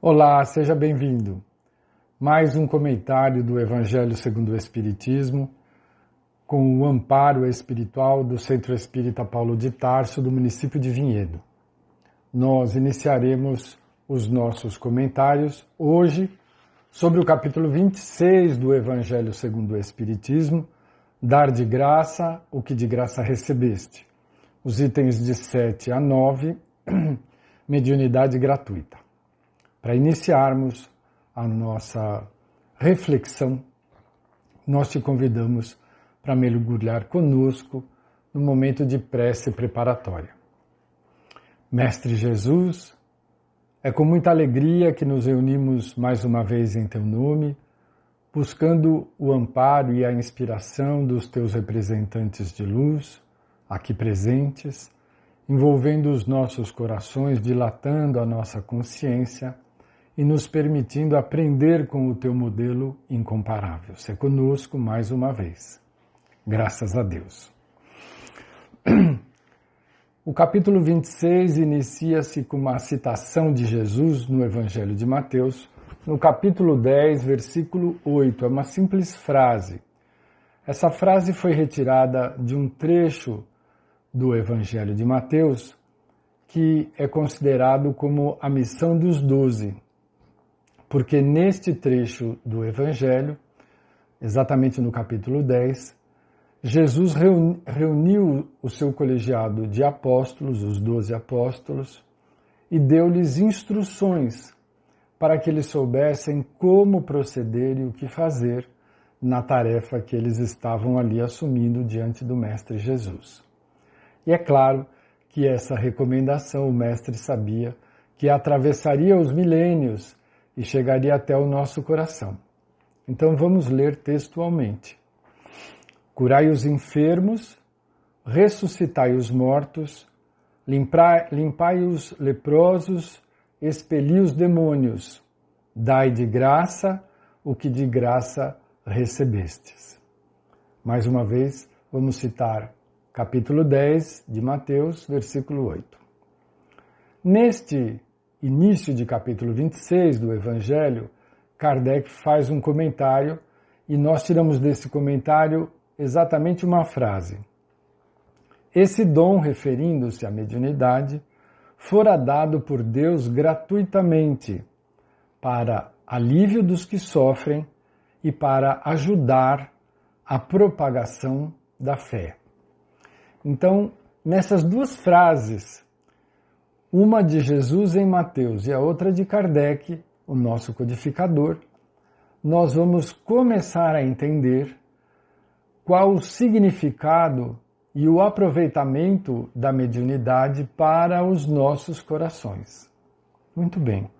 Olá, seja bem-vindo. Mais um comentário do Evangelho segundo o Espiritismo, com o amparo espiritual do Centro Espírita Paulo de Tarso, do município de Vinhedo. Nós iniciaremos os nossos comentários hoje sobre o capítulo 26 do Evangelho segundo o Espiritismo, Dar de graça o que de graça recebeste. Os itens de 7 a 9, mediunidade gratuita. Para iniciarmos a nossa reflexão, nós te convidamos para mergulhar conosco no momento de prece preparatória. Mestre Jesus, é com muita alegria que nos reunimos mais uma vez em Teu nome, buscando o amparo e a inspiração dos Teus representantes de luz, aqui presentes, envolvendo os nossos corações, dilatando a nossa consciência, e nos permitindo aprender com o Teu modelo incomparável. Sê conosco mais uma vez. Graças a Deus. O capítulo 26 inicia-se com uma citação de Jesus no Evangelho de Mateus, no capítulo 10, versículo 8. É uma simples frase. Essa frase foi retirada de um trecho do Evangelho de Mateus, que é considerado como a missão dos 12. Porque neste trecho do Evangelho, exatamente no capítulo 10, Jesus reuniu o seu colegiado de apóstolos, os 12 apóstolos, e deu-lhes instruções para que eles soubessem como proceder e o que fazer na tarefa que eles estavam ali assumindo diante do Mestre Jesus. E é claro que essa recomendação o Mestre sabia que atravessaria os milênios e chegaria até o nosso coração. Então vamos ler textualmente. Curai os enfermos, ressuscitai os mortos, limpai os leprosos, expeli os demônios, dai de graça o que de graça recebestes. Mais uma vez, vamos citar capítulo 10 de Mateus, versículo 8. Neste início de capítulo 26 do Evangelho, Kardec faz um comentário e nós tiramos desse comentário exatamente uma frase. Esse dom, referindo-se à mediunidade, fora dado por Deus gratuitamente para alívio dos que sofrem e para ajudar a propagação da fé. Então, nessas duas frases, uma de Jesus em Mateus e a outra de Kardec, o nosso codificador, nós vamos começar a entender qual o significado e o aproveitamento da mediunidade para os nossos corações. Muito bem.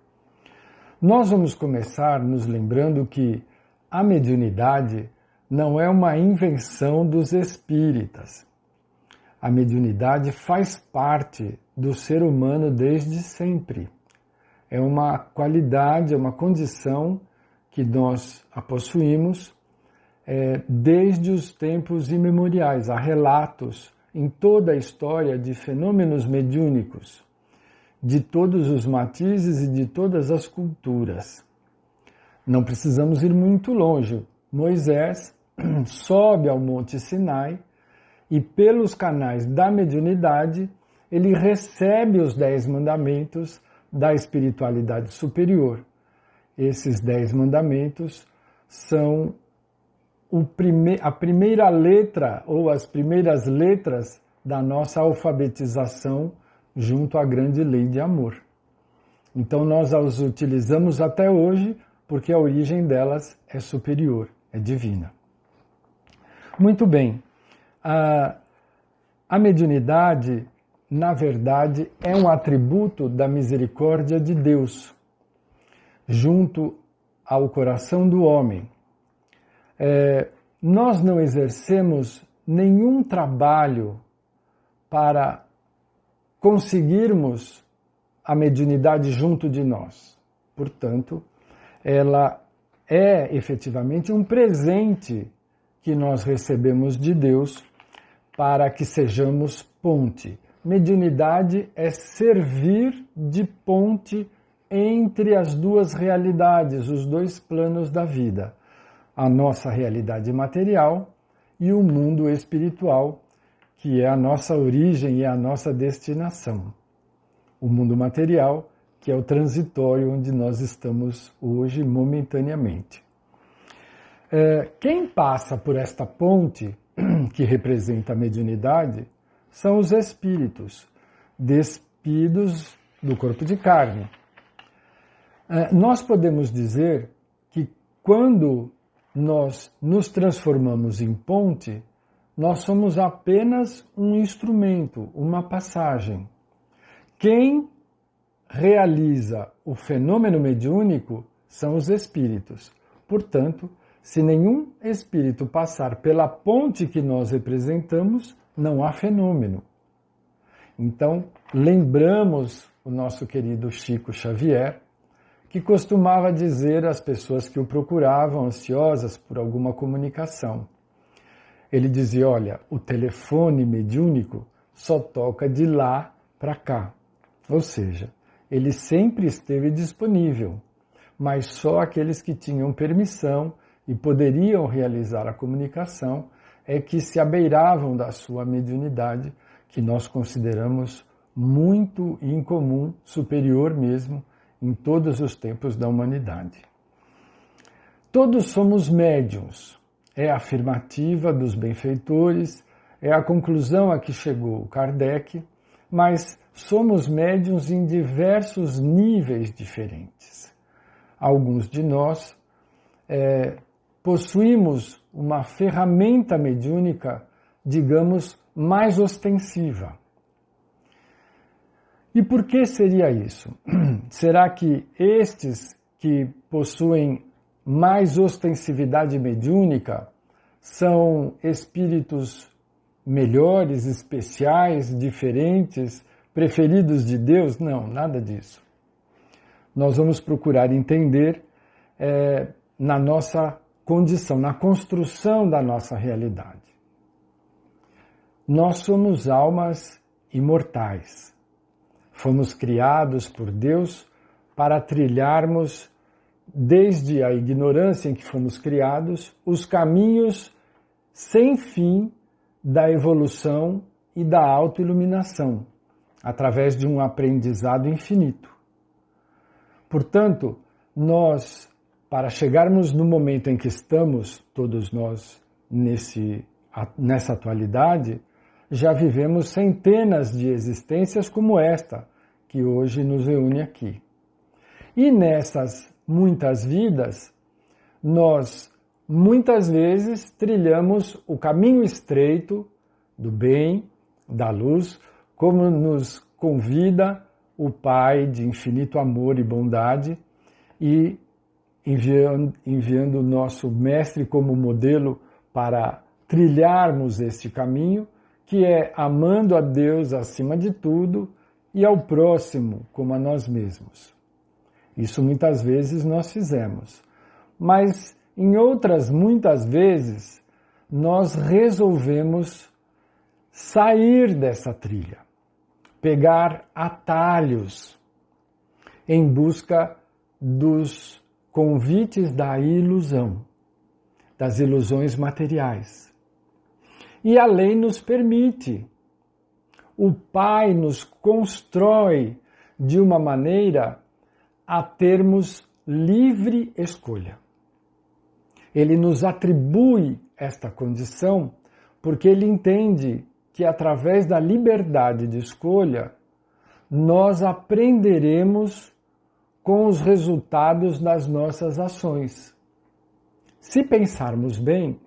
Nós vamos começar nos lembrando que a mediunidade não é uma invenção dos espíritas. A mediunidade faz parte do ser humano desde sempre. É uma qualidade, é uma condição que nós a possuímos desde os tempos imemoriais. Há relatos em toda a história de fenômenos mediúnicos, de todos os matizes e de todas as culturas. Não precisamos ir muito longe. Moisés sobe ao Monte Sinai e pelos canais da mediunidade, ele recebe os 10 mandamentos da espiritualidade superior. Esses 10 mandamentos são a primeira letra ou as primeiras letras da nossa alfabetização junto à grande lei de amor. Então nós as utilizamos até hoje porque a origem delas é superior, é divina. Muito bem. A mediunidade, na verdade, é um atributo da misericórdia de Deus, junto ao coração do homem. Nós não exercemos nenhum trabalho para conseguirmos a mediunidade junto de nós. Portanto, ela é efetivamente um presente que nós recebemos de Deus para que sejamos ponte. Mediunidade é servir de ponte entre as duas realidades, os dois planos da vida, a nossa realidade material e o mundo espiritual, que é a nossa origem e a nossa destinação. O mundo material, que é o transitório onde nós estamos hoje momentaneamente. Quem passa por esta ponte, que representa a mediunidade, são os espíritos, despidos do corpo de carne. Nós podemos dizer que quando nós nos transformamos em ponte, nós somos apenas um instrumento, uma passagem. Quem realiza o fenômeno mediúnico são os espíritos. Portanto, se nenhum espírito passar pela ponte que nós representamos, não há fenômeno. Então, lembramos o nosso querido Chico Xavier, que costumava dizer às pessoas que o procuravam, ansiosas por alguma comunicação. Ele dizia, olha, o telefone mediúnico só toca de lá para cá. Ou seja, ele sempre esteve disponível, mas só aqueles que tinham permissão e poderiam realizar a comunicação é que se abeiravam da sua mediunidade, que nós consideramos muito incomum, superior mesmo, em todos os tempos da humanidade. Todos somos médiuns, é a afirmativa dos benfeitores, é a conclusão a que chegou Kardec, mas somos médiuns em diversos níveis diferentes. Alguns de nós possuímos uma ferramenta mediúnica, digamos, mais ostensiva. E por que seria isso? Será que estes que possuem mais ostensividade mediúnica são espíritos melhores, especiais, diferentes, preferidos de Deus? Não, nada disso. Nós vamos procurar entender na nossa condição, na construção da nossa realidade. Nós somos almas imortais. Fomos criados por Deus para trilharmos, desde a ignorância em que fomos criados, os caminhos sem fim da evolução e da autoiluminação, através de um aprendizado infinito. Portanto, nós, para chegarmos no momento em que estamos, todos nós, nessa atualidade, já vivemos centenas de existências como esta, que hoje nos reúne aqui. E nessas muitas vidas, nós muitas vezes trilhamos o caminho estreito do bem, da luz, como nos convida o Pai de infinito amor e bondade, e enviando o nosso Mestre como modelo para trilharmos este caminho, que é amando a Deus acima de tudo e ao próximo como a nós mesmos. Isso muitas vezes nós fizemos, mas em outras muitas vezes nós resolvemos sair dessa trilha, pegar atalhos em busca dos convites da ilusão, das ilusões materiais. E a lei nos permite. O Pai nos constrói de uma maneira a termos livre escolha. Ele nos atribui esta condição porque ele entende que através da liberdade de escolha nós aprenderemos com os resultados das nossas ações. Se pensarmos bem,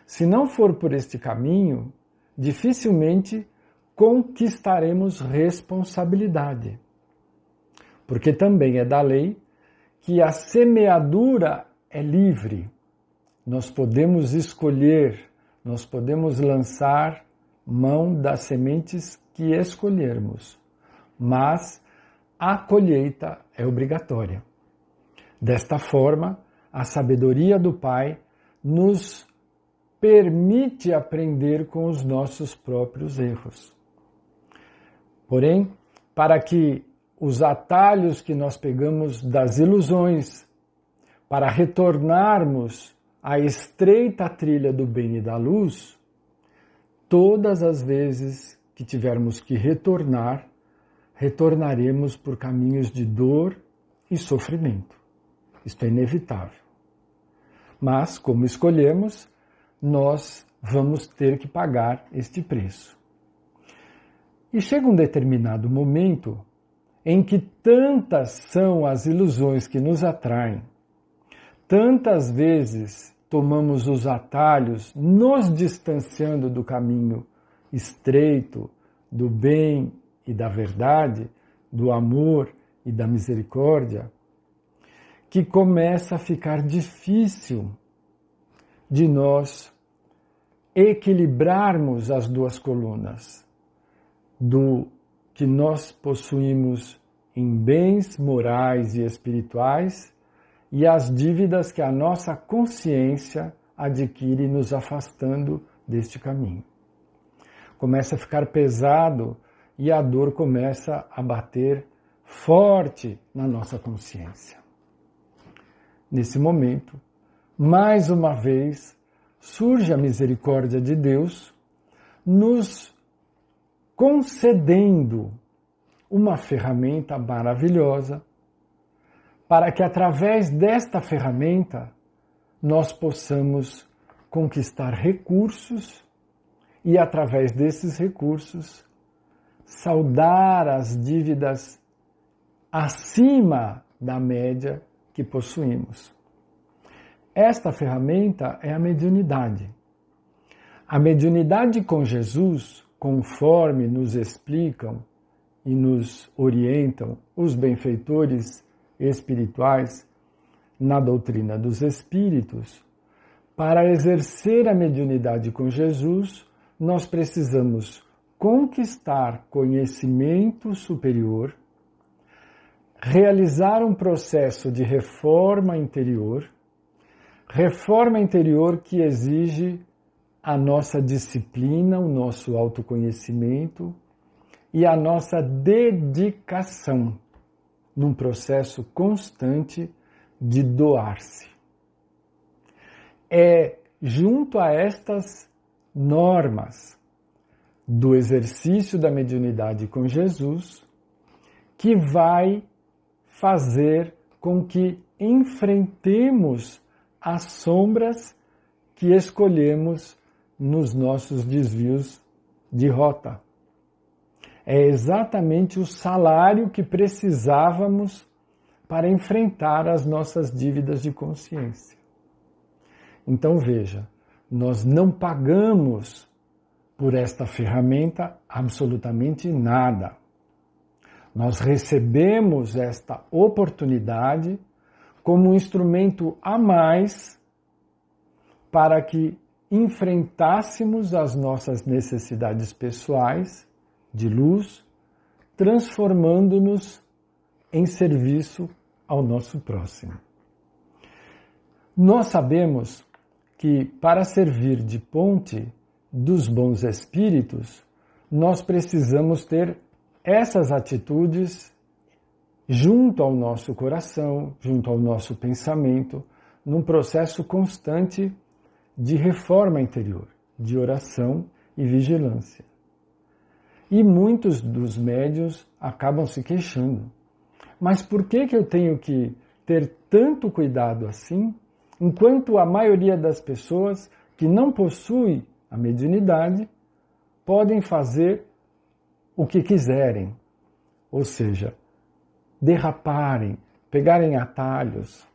se não for por este caminho, dificilmente conquistaremos responsabilidade. Porque também é da lei que a semeadura é livre. Nós podemos escolher, nós podemos lançar mão das sementes que escolhermos, mas a colheita é obrigatória. Desta forma, a sabedoria do Pai nos permite aprender com os nossos próprios erros. Porém, para que os atalhos que nós pegamos das ilusões para retornarmos à estreita trilha do bem e da luz, todas as vezes que tivermos que retornar, retornaremos por caminhos de dor e sofrimento. Isto é inevitável. Mas, como escolhemos, nós vamos ter que pagar este preço. E chega um determinado momento em que tantas são as ilusões que nos atraem, tantas vezes tomamos os atalhos, nos distanciando do caminho estreito, do bem e da verdade, do amor e da misericórdia, que começa a ficar difícil de nós equilibrarmos as duas colunas do que nós possuímos em bens morais e espirituais e as dívidas que a nossa consciência adquire nos afastando deste caminho. Começa a ficar pesado e a dor começa a bater forte na nossa consciência. Nesse momento, mais uma vez, surge a misericórdia de Deus, nos concedendo uma ferramenta maravilhosa para que, através desta ferramenta, nós possamos conquistar recursos e, através desses recursos, saldar as dívidas acima da média que possuímos. Esta ferramenta é a mediunidade. A mediunidade com Jesus, conforme nos explicam e nos orientam os benfeitores espirituais na doutrina dos espíritos, para exercer a mediunidade com Jesus, nós precisamos conquistar conhecimento superior, realizar um processo de reforma interior que exige a nossa disciplina, o nosso autoconhecimento e a nossa dedicação num processo constante de doar-se. É junto a estas normas do exercício da mediunidade com Jesus que vai fazer com que enfrentemos as sombras que escolhemos nos nossos desvios de rota. É exatamente o salário que precisávamos para enfrentar as nossas dívidas de consciência. Então veja, nós não pagamos por esta ferramenta absolutamente nada. Nós recebemos esta oportunidade como um instrumento a mais para que enfrentássemos as nossas necessidades pessoais de luz, transformando-nos em serviço ao nosso próximo. Nós sabemos que para servir de ponte dos bons espíritos, nós precisamos ter essas atitudes junto ao nosso coração, junto ao nosso pensamento, num processo constante de reforma interior, de oração e vigilância. E muitos dos médiuns acabam se queixando. Mas por que eu tenho que ter tanto cuidado assim, enquanto a maioria das pessoas que não possui a mediunidade podem fazer o que quiserem? Ou seja, derraparem, pegarem atalhos.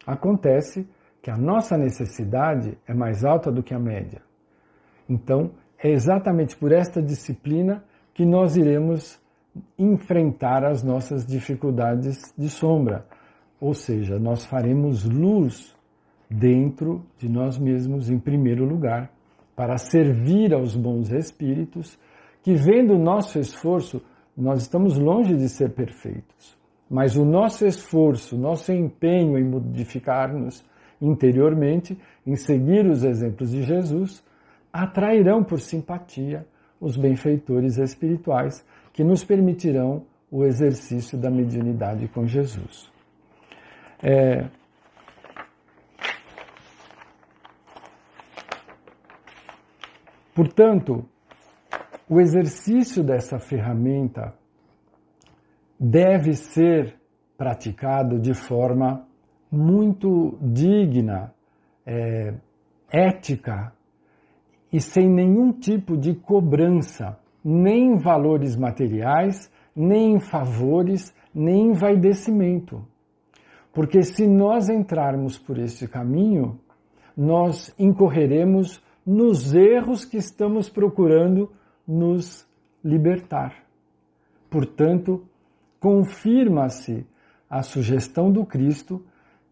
Acontece que a nossa necessidade é mais alta do que a média. Então, é exatamente por esta disciplina que nós iremos enfrentar as nossas dificuldades de sombra. Ou seja, nós faremos luz dentro de nós mesmos, em primeiro lugar, para servir aos bons espíritos, que vendo o nosso esforço, nós estamos longe de ser perfeitos. Mas o nosso esforço, nosso empenho em modificar-nos interiormente, em seguir os exemplos de Jesus, atrairão por simpatia os benfeitores espirituais que nos permitirão o exercício da mediunidade com Jesus. Portanto, o exercício dessa ferramenta deve ser praticado de forma muito digna, ética e sem nenhum tipo de cobrança, nem em valores materiais, nem em favores, nem em envaidecimento. Porque se nós entrarmos por esse caminho, nós incorreremos nos erros que estamos procurando nos libertar. Portanto, confirma-se a sugestão do Cristo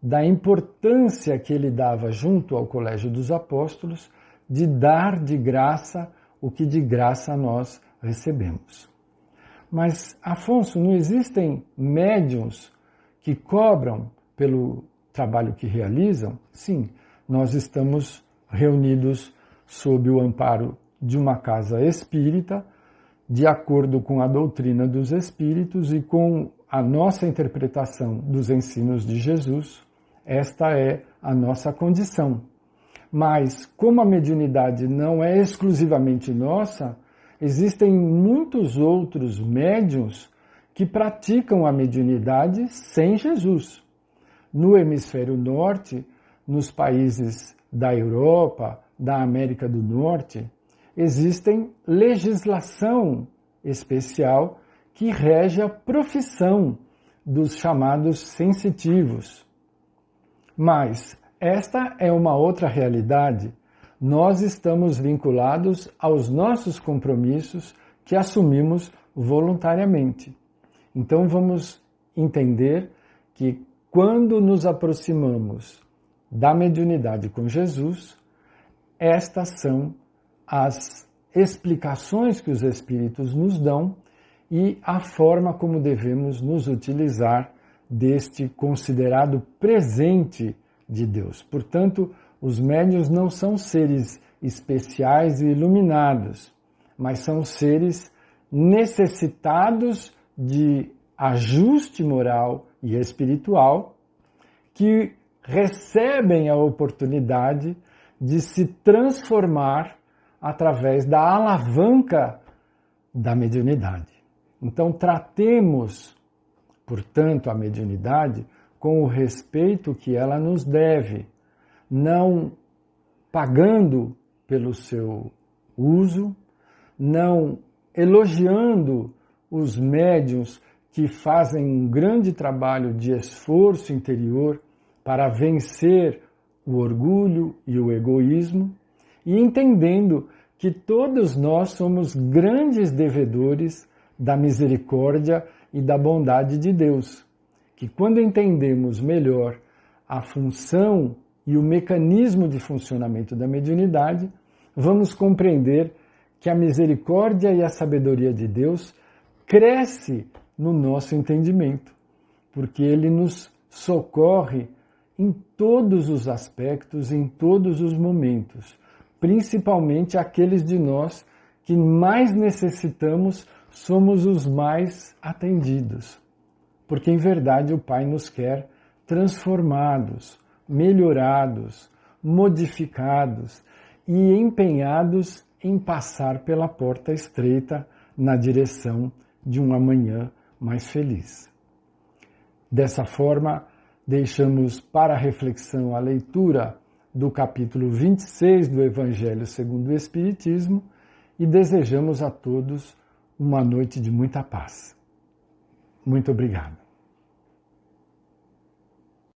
da importância que ele dava junto ao Colégio dos Apóstolos de dar de graça o que de graça nós recebemos. Mas, Afonso, não existem médiuns que cobram pelo trabalho que realizam? Sim, nós estamos reunidos sob o amparo de uma casa espírita, de acordo com a doutrina dos espíritos e com a nossa interpretação dos ensinos de Jesus. Esta é a nossa condição. Mas, como a mediunidade não é exclusivamente nossa, existem muitos outros médiuns que praticam a mediunidade sem Jesus. No hemisfério norte, nos países da Europa, da América do Norte, existem legislação especial que rege a profissão dos chamados sensitivos. Mas esta é uma outra realidade. Nós estamos vinculados aos nossos compromissos que assumimos voluntariamente. Então vamos entender que quando nos aproximamos da mediunidade com Jesus, estas são as explicações que os Espíritos nos dão e a forma como devemos nos utilizar deste considerado presente de Deus. Portanto, os médiuns não são seres especiais e iluminados, mas são seres necessitados de ajuste moral e espiritual que recebem a oportunidade de se transformar através da alavanca da mediunidade. Então, tratemos, portanto, a mediunidade com o respeito que ela nos deve, não pagando pelo seu uso, não elogiando os médiuns que fazem um grande trabalho de esforço interior para vencer o orgulho e o egoísmo, e entendendo que todos nós somos grandes devedores da misericórdia e da bondade de Deus, que quando entendemos melhor a função e o mecanismo de funcionamento da mediunidade, vamos compreender que a misericórdia e a sabedoria de Deus cresce no nosso entendimento, porque Ele nos socorre em todos os aspectos, em todos os momentos, principalmente aqueles de nós que mais necessitamos, somos os mais atendidos. Porque em verdade o Pai nos quer transformados, melhorados, modificados e empenhados em passar pela porta estreita na direção de um amanhã mais feliz. Dessa forma, deixamos para reflexão a leitura do capítulo 26 do Evangelho segundo o Espiritismo e desejamos a todos uma noite de muita paz. Muito obrigado.